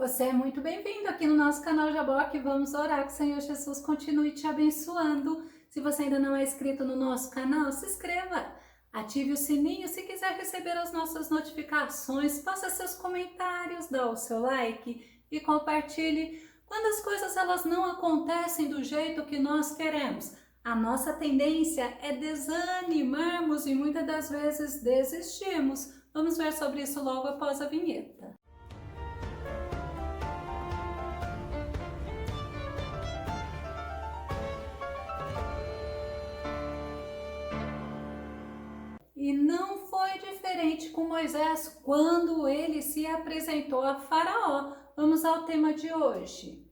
Você é muito bem-vindo aqui no nosso canal Jaboque. Vamos orar que o Senhor Jesus continue te abençoando. Se você ainda não é inscrito no nosso canal, se inscreva. Ative o sininho se quiser receber as nossas notificações. Faça seus comentários, dá o seu like e compartilhe. Quando as coisas elas não acontecem do jeito que nós queremos, a nossa tendência é desanimarmos e muitas das vezes desistirmos. Vamos ver sobre isso logo após a vinheta. E não foi diferente com Moisés quando ele se apresentou a Faraó. Vamos ao tema de hoje.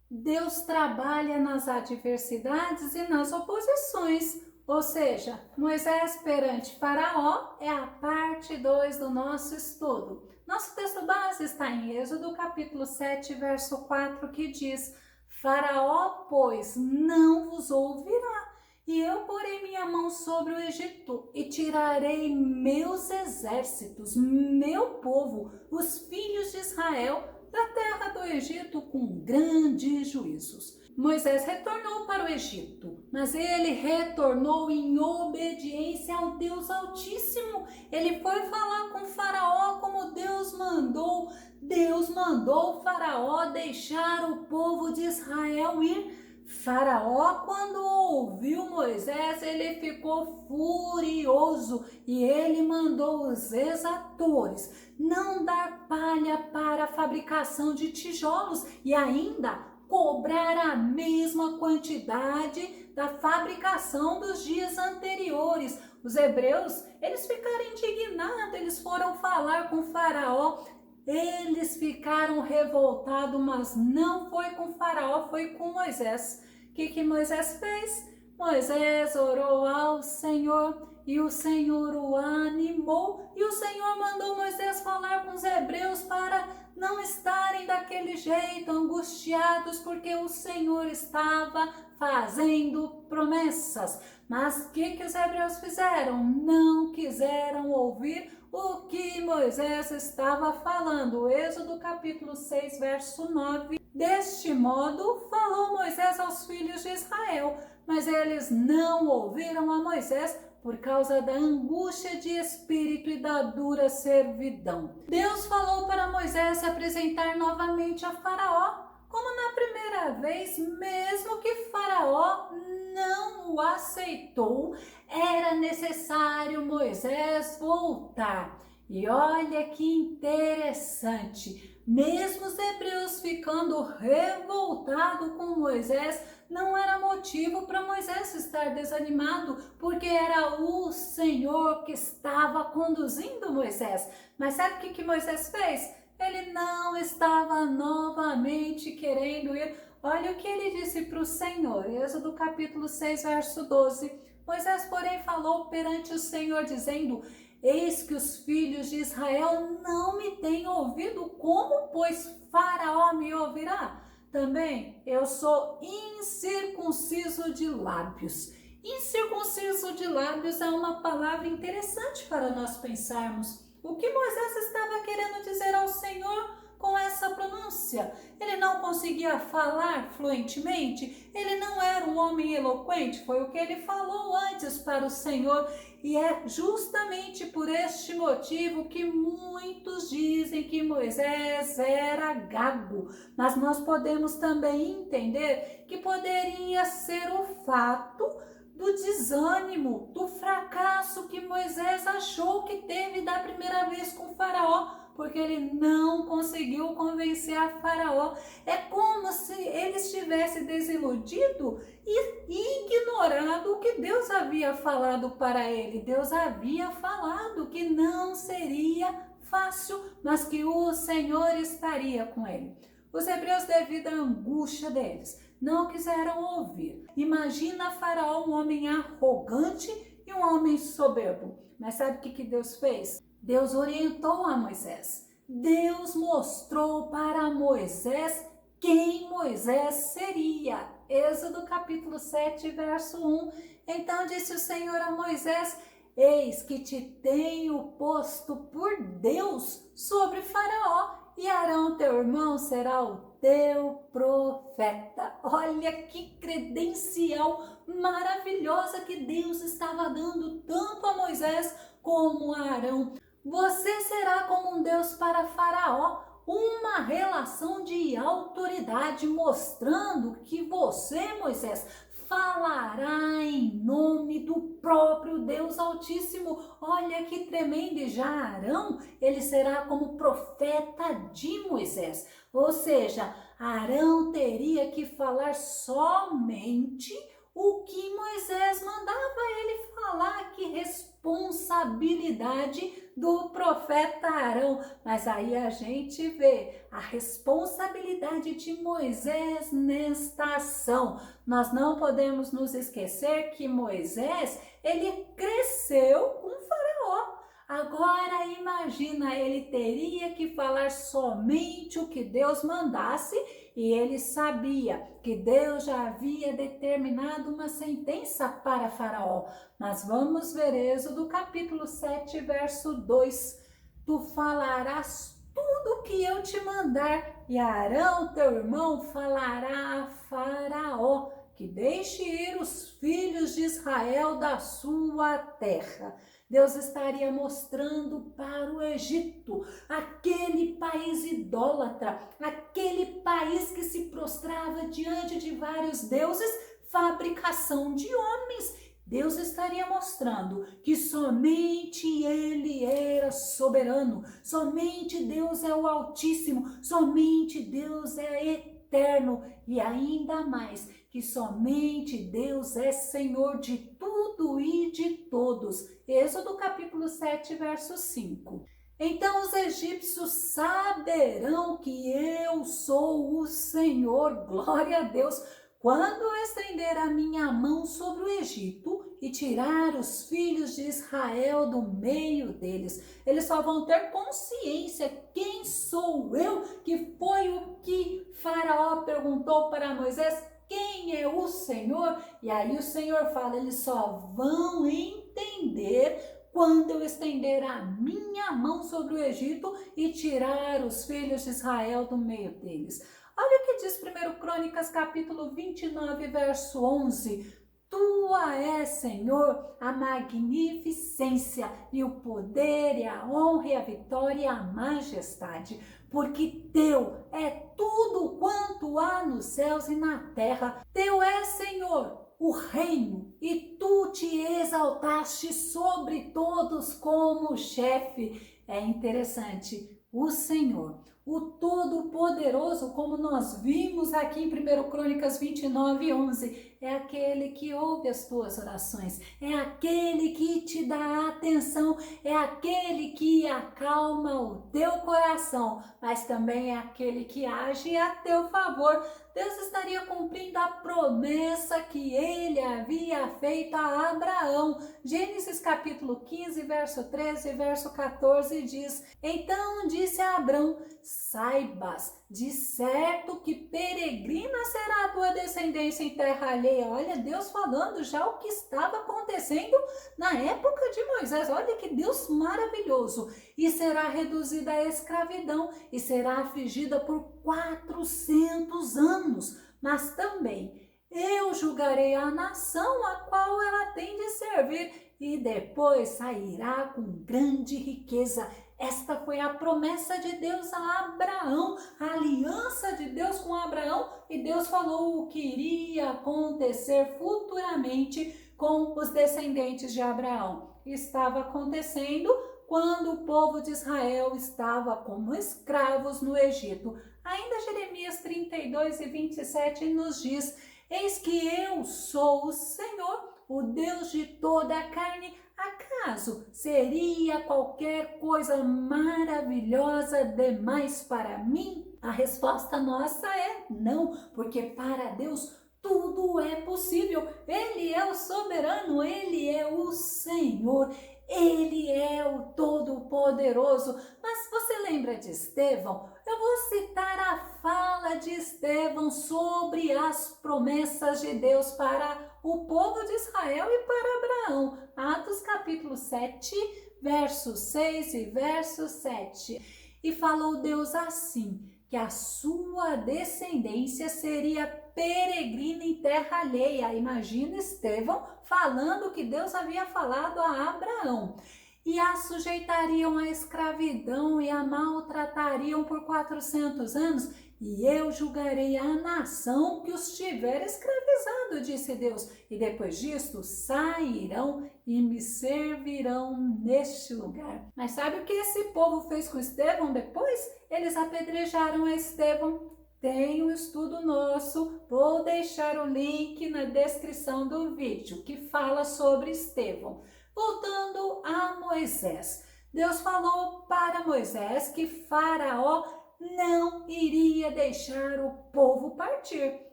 Deus trabalha nas adversidades e nas oposições. Ou seja, Moisés perante Faraó é a parte 2 do nosso estudo. Nosso texto base está em Êxodo capítulo 7, verso 4, que diz: Faraó, pois, não vos ouvirá. E eu porei minha mão sobre o Egito e tirarei meus exércitos, meu povo, os filhos de Israel, da terra do Egito com grandes juízos. Moisés retornou para o Egito, mas ele retornou em obediência ao Deus Altíssimo. Ele foi falar com Faraó como Deus mandou. Deus mandou Faraó deixar o povo de Israel ir. Faraó, quando ouviu Moisés, ele ficou furioso e ele mandou os exatores não dar palha para a fabricação de tijolos e ainda cobrar a mesma quantidade da fabricação dos dias anteriores. Os hebreus, eles ficaram indignados, eles foram falar com Faraó. Eles ficaram revoltados, mas não foi com Faraó, foi com Moisés. O que Moisés fez? Moisés orou ao Senhor e o Senhor o animou. E o Senhor mandou Moisés falar com os hebreus para não estarem daquele jeito, angustiados, porque o Senhor estava fazendo promessas. Mas o que os hebreus fizeram? Não quiseram ouvir o que Moisés estava falando. Êxodo capítulo 6, verso 9. Deste modo falou Moisés aos filhos de Israel, mas eles não ouviram a Moisés por causa da angústia de espírito e da dura servidão. Deus falou para Moisés se apresentar novamente a Faraó, como na primeira vez, mesmo que Faraó não o aceitou, era necessário Moisés voltar. E olha que interessante, mesmo os hebreus ficando revoltados com Moisés, não era motivo para Moisés estar desanimado, porque era o Senhor que estava conduzindo Moisés. Mas sabe o que Moisés fez? Ele não estava novamente querendo ir. Olha o que ele disse para o Senhor, Êxodo capítulo 6, verso 12. Moisés, porém, falou perante o Senhor, dizendo: Eis que os filhos de Israel não me têm ouvido, como, pois, Faraó me ouvirá? Também eu sou incircunciso de lábios. Incircunciso de lábios é uma palavra interessante para nós pensarmos. O que Moisés estava querendo dizer ao Senhor com essa pronúncia? Ele não conseguia falar fluentemente, ele não era um homem eloquente, foi o que ele falou antes para o Senhor, e é justamente por este motivo que muitos dizem que Moisés era gago, mas nós podemos também entender que poderia ser o fato do desânimo, do fracasso que Moisés achou que teve da primeira vez com Faraó, porque ele não conseguiu convencer a Faraó. É como se ele estivesse desiludido e ignorado o que Deus havia falado para ele. Deus havia falado que não seria fácil, mas que o Senhor estaria com ele. Os hebreus, devido à angústia deles, não quiseram ouvir. Imagina Faraó, um homem arrogante e um homem soberbo. Mas sabe o que Deus fez? Deus orientou a Moisés. Deus mostrou para Moisés quem Moisés seria. Êxodo capítulo 7, verso 1. Então disse o Senhor a Moisés: Eis que te tenho posto por Deus sobre Faraó e Arão, teu irmão, será o teu profeta. Olha que credencial maravilhosa que Deus estava dando tanto a Moisés como a Arão. Você será como um Deus para Faraó, uma relação de autoridade, mostrando que você, Moisés, falará em nome do próprio Deus Altíssimo. Olha que tremendo! E já Arão, ele será como profeta de Moisés. Ou seja, Arão teria que falar somente o que Moisés mandava ele falar. Que responsabilidade do profeta Arão. Mas aí a gente vê a responsabilidade de Moisés nesta ação. Nós não podemos nos esquecer que Moisés, ele cresceu com Faraó. Agora imagina, ele teria que falar somente o que Deus mandasse, e ele sabia que Deus já havia determinado uma sentença para Faraó. Mas vamos ver Êxodo capítulo 7, verso 2. Tu falarás tudo o que eu te mandar, e Arão, teu irmão, falará a Faraó que deixe ir os filhos de Israel da sua terra. Deus estaria mostrando para o Egito, aquele país idólatra, aquele país que se prostrava diante de vários deuses, fabricação de homens. Deus estaria mostrando que somente Ele era soberano, somente Deus é o Altíssimo, somente Deus é eterno, e ainda mais que somente Deus é Senhor de tudo e de todos. Êxodo capítulo 7, verso 5. Então os egípcios saberão que eu sou o Senhor, glória a Deus, quando eu estender a minha mão sobre o Egito e tirar os filhos de Israel do meio deles. Eles só vão ter consciência quem sou eu, que foi o que Faraó perguntou para Moisés. Quem é o Senhor? E aí o Senhor fala, eles só vão entender quando eu estender a minha mão sobre o Egito e tirar os filhos de Israel do meio deles. Olha o que diz 1 Crônicas capítulo 29, verso 11. Tua é, Senhor, a magnificência e o poder e a honra e a vitória e a majestade, porque teu é tudo quanto há nos céus e na terra. Teu é, Senhor, o reino, e tu te exaltaste sobre todos como chefe. É interessante, o Senhor, o Todo-Poderoso, como nós vimos aqui em 1 Crônicas 29, 11, é aquele que ouve as tuas orações, é aquele que te dá atenção, é aquele que acalma o teu coração, mas também é aquele que age a teu favor. Deus estaria cumprindo a promessa que ele havia feito a Abraão. Gênesis capítulo 15, verso 13 e verso 14 diz: Então disse a Abrão, saibas de certo que peregrina será a tua descendência em terra alheia. Olha, Deus falando já o que estava acontecendo na época de Moisés. Olha que Deus maravilhoso. E será reduzida à escravidão e será afligida por 400 anos. Mas também eu julgarei a nação a qual ela tem de servir e depois sairá com grande riqueza. Esta foi a promessa de Deus a Abraão, a aliança de Deus com Abraão, e Deus falou o que iria acontecer futuramente com os descendentes de Abraão. Estava acontecendo quando o povo de Israel estava como escravos no Egito. Ainda Jeremias 32 e 27 nos diz: Eis que eu sou o Senhor, o Deus de toda a carne. Acaso seria qualquer coisa maravilhosa demais para mim? A resposta nossa é não, porque para Deus tudo é possível. Ele é o soberano, Ele é o Senhor, Ele é o Todo-Poderoso. Mas você lembra de Estevão? Eu vou citar a fala de Estevão sobre as promessas de Deus para o povo de Israel e para Abraão. Atos capítulo 7, verso 6 e verso 7. E falou Deus assim, que a sua descendência seria peregrina em terra alheia. Imagina Estevão falando o que Deus havia falado a Abraão. E a sujeitariam à escravidão e a maltratariam por 400 anos, e eu julgarei a nação que os tiver escravizado, disse Deus, e depois disto sairão e me servirão neste lugar. Mas sabe o que esse povo fez com Estevão depois? Eles apedrejaram a Estevão. Tem um estudo nosso, vou deixar o link na descrição do vídeo, que fala sobre Estevão. Voltando a Moisés, Deus falou para Moisés que Faraó não iria deixar o povo partir.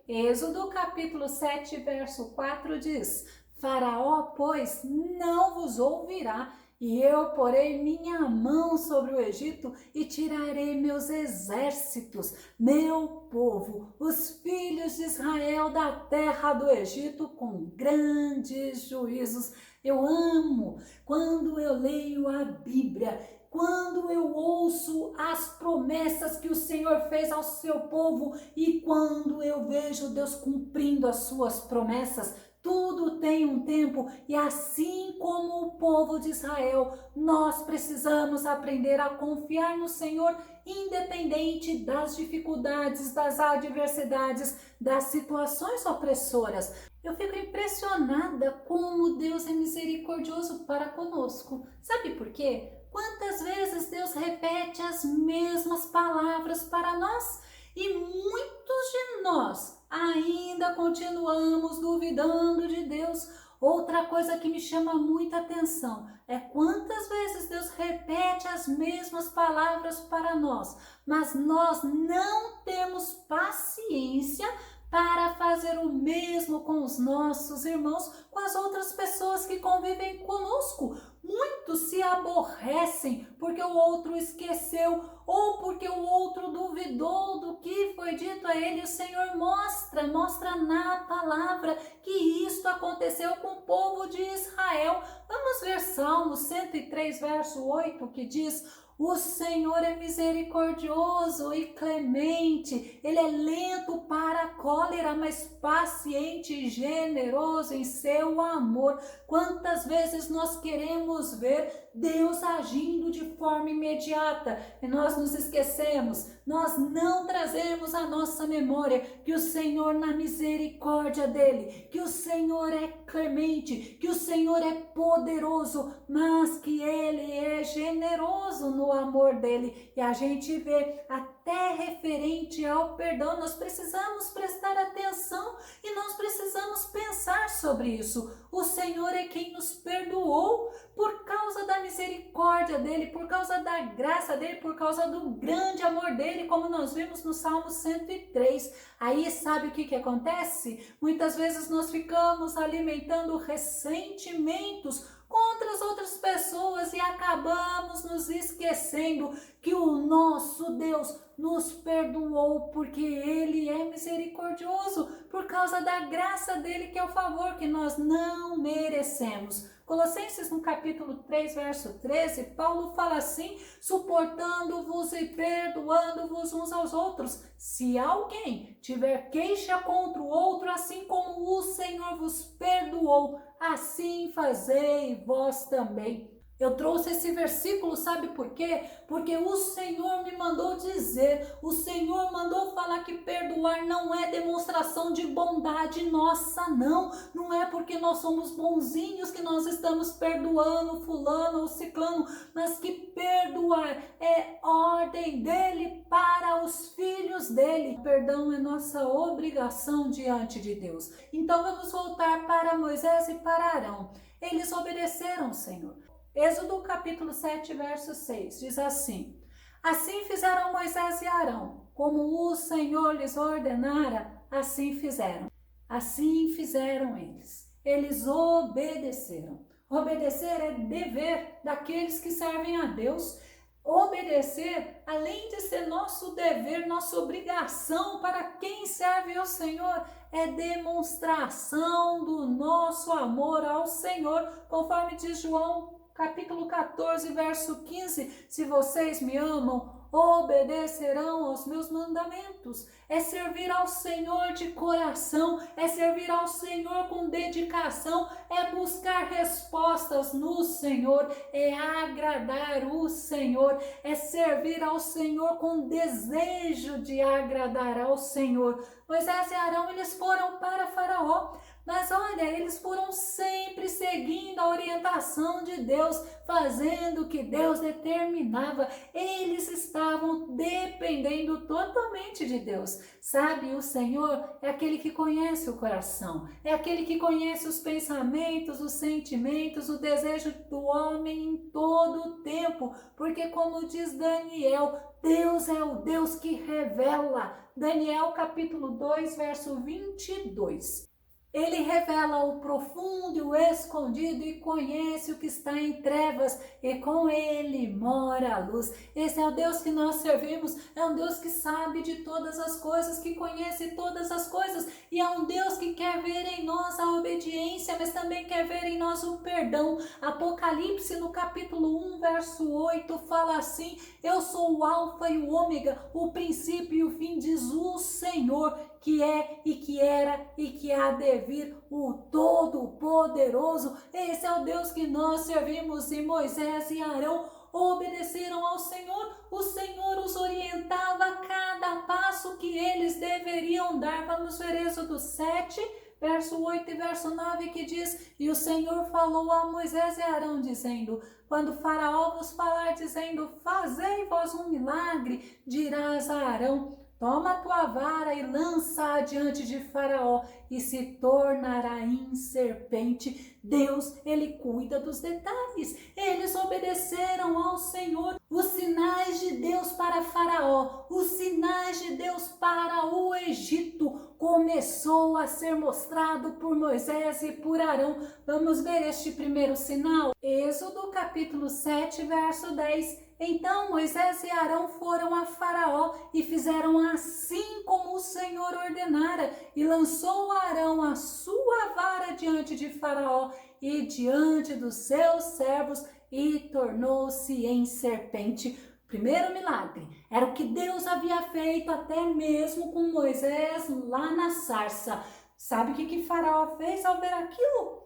Êxodo capítulo 7, verso 4 diz: Faraó, pois, não vos ouvirá, e eu porei minha mão sobre o Egito e tirarei meus exércitos, meu povo, os filhos de Israel da terra do Egito com grandes juízos. Eu amo quando eu leio a Bíblia, quando eu ouço as promessas que o Senhor fez ao seu povo e quando eu vejo Deus cumprindo as suas promessas. Tudo tem um tempo e assim como o povo de Israel, nós precisamos aprender a confiar no Senhor independente das dificuldades, das adversidades, das situações opressoras. Eu fico impressionada como Deus é misericordioso para conosco. Sabe por quê? Quantas vezes Deus repete as mesmas palavras para nós e muitos de nós ainda continuamos duvidando de Deus. Outra coisa que me chama muita atenção é quantas vezes Deus repete as mesmas palavras para nós, mas nós não temos paciência para fazer o mesmo com os nossos irmãos, com as outras pessoas que convivem conosco. Muitos se aborrecem porque o outro esqueceu ou porque o outro duvidou do que foi dito a ele. O Senhor mostra na palavra que isto aconteceu com o povo de Israel. Vamos ver Salmos 103, verso 8, que diz: o Senhor é misericordioso e clemente, Ele é lento para a cólera, mas paciente e generoso em seu amor. Quantas vezes nós queremos ver Deus agindo de forma imediata e nós nos esquecemos, nós não trazemos à nossa memória que o Senhor, na misericórdia dEle, que o Senhor é clemente, que o Senhor é poderoso, mas que Ele é generoso no amor dEle. E a gente vê até referente ao perdão, nós precisamos prestar atenção e nós precisamos pensar sobre isso. O Senhor é quem nos perdoou por causa da misericórdia dEle, por causa da graça dEle, por causa do grande amor dEle, como nós vimos no Salmo 103. Aí sabe o que acontece? Muitas vezes nós ficamos alimentando ressentimentos contra as outras pessoas e acabamos nos esquecendo que o nosso Deus nos perdoou porque Ele é misericordioso, por causa da graça dEle, que é o favor que nós não merecemos. Colossenses no capítulo 3, verso 13, Paulo fala assim: suportando-vos e perdoando-vos uns aos outros. Se alguém tiver queixa contra o outro, assim como o Senhor vos perdoou, assim fazei vós também. Eu trouxe esse versículo, sabe por quê? Porque o Senhor me mandou dizer, o Senhor mandou falar que perdoar não é demonstração de bondade nossa, não. Não é porque nós somos bonzinhos que nós estamos perdoando fulano ou ciclano, mas que perdoar é ordem dele para os filhos dele. O perdão é nossa obrigação diante de Deus. Então vamos voltar para Moisés e para Arão. Eles obedeceram ao Senhor. Êxodo capítulo 7, verso 6, diz assim: assim fizeram Moisés e Arão, como o Senhor lhes ordenara, assim fizeram. Assim fizeram eles. Eles obedeceram. Obedecer é dever daqueles que servem a Deus. Obedecer, além de ser nosso dever, nossa obrigação para quem serve ao Senhor, é demonstração do nosso amor ao Senhor, conforme diz João capítulo 14, verso 15, se vocês me amam, obedecerão aos meus mandamentos. É servir ao Senhor de coração, é servir ao Senhor com dedicação, é buscar respostas no Senhor, é agradar o Senhor, é servir ao Senhor com desejo de agradar ao Senhor. Moisés e Arão, eles foram para Faraó, mas olha, eles foram sempre seguindo a orientação de Deus, fazendo o que Deus determinava. Eles estavam dependendo totalmente de Deus. Sabe, o Senhor é aquele que conhece o coração, é aquele que conhece os pensamentos, os sentimentos, o desejo do homem em todo o tempo, porque como diz Daniel, Deus é o Deus que revela. Daniel capítulo 2, verso 22. Ele revela o profundo e o escondido e conhece o que está em trevas, e com ele mora a luz. Esse é o Deus que nós servimos, é um Deus que sabe de todas as coisas, que conhece todas as coisas, e é um Deus que quer ver em nós a obediência, mas também quer ver em nós o perdão. Apocalipse no capítulo 1, verso 8, fala assim: eu sou o alfa e o ômega, o princípio e o fim, diz o Senhor, que é e que era e que há de vir, o Todo-Poderoso. Esse é o Deus que nós servimos, e Moisés e Arão obedeceram ao Senhor. O Senhor os orientava a cada passo que eles deveriam dar. Vamos ver Êxodo 7, verso 8 e verso 9, que diz: e o Senhor falou a Moisés e Arão, dizendo: quando Faraó vos falar, dizendo: fazei vós um milagre, dirás a Arão: toma a tua vara e lança-a diante de Faraó, e se tornará em serpente. Deus, ele cuida dos detalhes. Eles obedeceram ao Senhor. Os sinais de Deus para Faraó, os sinais de Deus para o Egito, começou a ser mostrado por Moisés e por Arão. Vamos ver este primeiro sinal. Êxodo capítulo 7, verso 10. Então Moisés e Arão foram a Faraó e fizeram assim como o Senhor ordenara, e lançou Arão a sua vara diante de Faraó e diante dos seus servos, e tornou-se em serpente. Primeiro milagre era o que Deus havia feito até mesmo com Moisés lá na sarça. Sabe o que Faraó fez ao ver aquilo?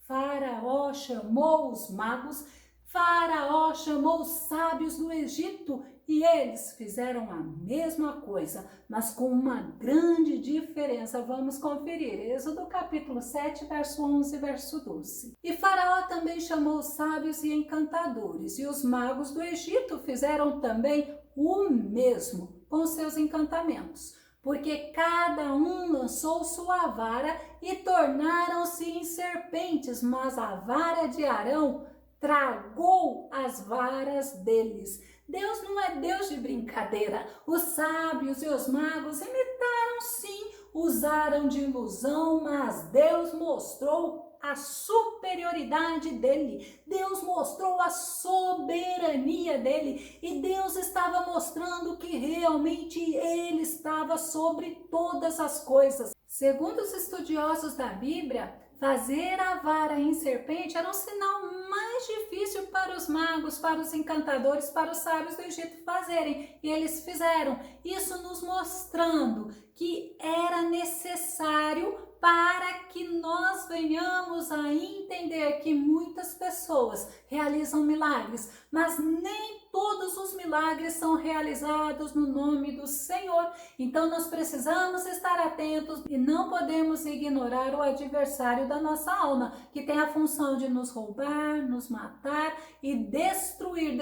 Faraó chamou os magos, Faraó chamou os sábios do Egito, e eles fizeram a mesma coisa, mas com uma grande diferença. Vamos conferir. Êxodo capítulo 7, verso 11 e verso 12. E Faraó também chamou os sábios e encantadores, e os magos do Egito fizeram também o mesmo com seus encantamentos, porque cada um lançou sua vara e tornaram-se em serpentes, mas a vara de Arão tragou as varas deles. Deus não é Deus de brincadeira. Os sábios e os magos imitaram sim, usaram de ilusão, mas Deus mostrou a superioridade dele. Deus mostrou a soberania dele, e Deus estava mostrando que realmente ele estava sobre todas as coisas. Segundo os estudiosos da Bíblia, fazer a vara em serpente era um sinal mais difícil para os magos, para os encantadores, para os sábios do Egito fazerem. E eles fizeram. Isso nos mostrando que era necessário para que nós venhamos a entender que muitas pessoas realizam milagres, mas nem todos os milagres são realizados no nome do Senhor. Então nós precisamos estar atentos e não podemos ignorar o adversário da nossa alma, que tem a função de nos roubar, nos matar e destruir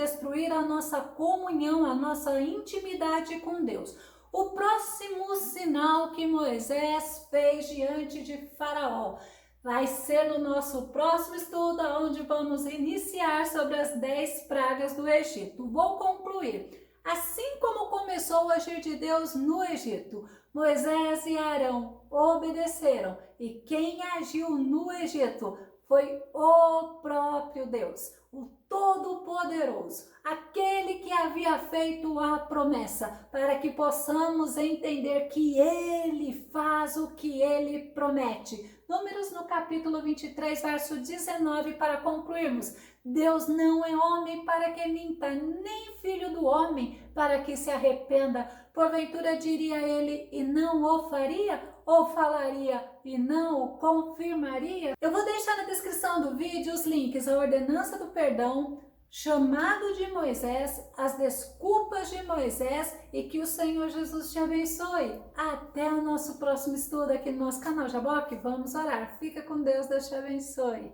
a nossa comunhão, a nossa intimidade com Deus. O próximo sinal que Moisés fez diante de Faraó vai ser no nosso próximo estudo, onde vamos iniciar sobre as 10 pragas do Egito. Vou concluir. Assim como começou o agir de Deus no Egito, Moisés e Arão obedeceram, e quem agiu no Egito foi o próprio Deus, o Todo-Poderoso, aquele que havia feito a promessa, para que possamos entender que Ele faz o que Ele promete. Números no capítulo 23, verso 19, para concluirmos. Deus não é homem para que minta, nem filho do homem para que se arrependa. Porventura diria ele e não o faria? Ou falaria e não o confirmaria? Eu vou deixar na descrição do vídeo os links à ordenança do perdão, chamado de Moisés, as desculpas de Moisés e que o Senhor Jesus te abençoe. Até o nosso próximo estudo aqui no nosso canal Jaboque. Vamos orar. Fica com Deus, Deus te abençoe.